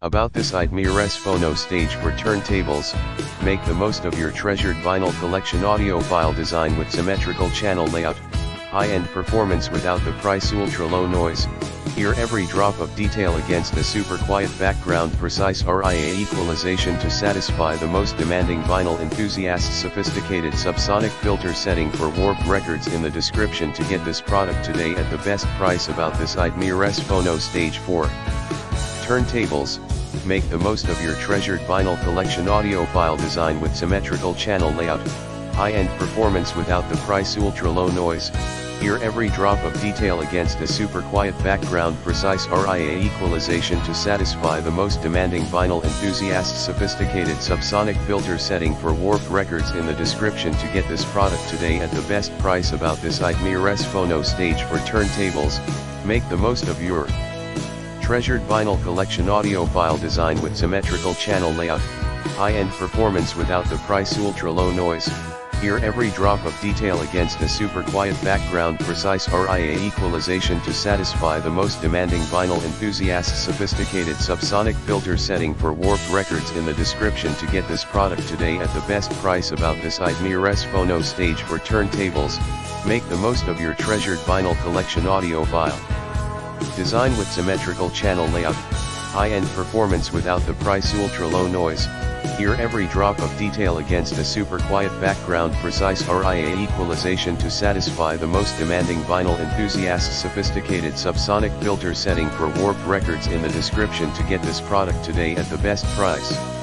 About this iFi's Phono stage for turntables, make the most of your treasured vinyl collection audiophile design with symmetrical channel layout, high-end performance without the price, ultra-low noise, hear every drop of detail against a super quiet background, precise RIAA equalization to satisfy the most demanding vinyl enthusiasts, sophisticated subsonic filter setting for warped records in the description to get this product today at the best price. About this iFi's Phono stage for turntables, make the most of your treasured vinyl collection audiophile design with symmetrical channel layout, high-end performance without the price, ultra-low noise, hear every drop of detail against a super quiet background, precise RIAA equalization to satisfy the most demanding vinyl enthusiasts, sophisticated subsonic filter setting for warped records in the description to get this product today at the best price. About this iFi's Phono stage for turntables, make the most of your treasured vinyl collection audiophile design with symmetrical channel layout, high-end performance without the price, ultra-low noise, hear every drop of detail against a super quiet background, precise RIAA equalization to satisfy the most demanding vinyl enthusiasts, sophisticated subsonic filter setting for warped records in the description to get this product today at the best price. About this iFi's Phono stage for turntables, make the most of your treasured vinyl collection audiophile design with symmetrical channel layout, high-end performance without the price, ultra-low noise, hear every drop of detail against a super quiet background, precise RIAA equalization to satisfy the most demanding vinyl enthusiasts, sophisticated subsonic filter setting for warped records in the description to get this product today at the best price.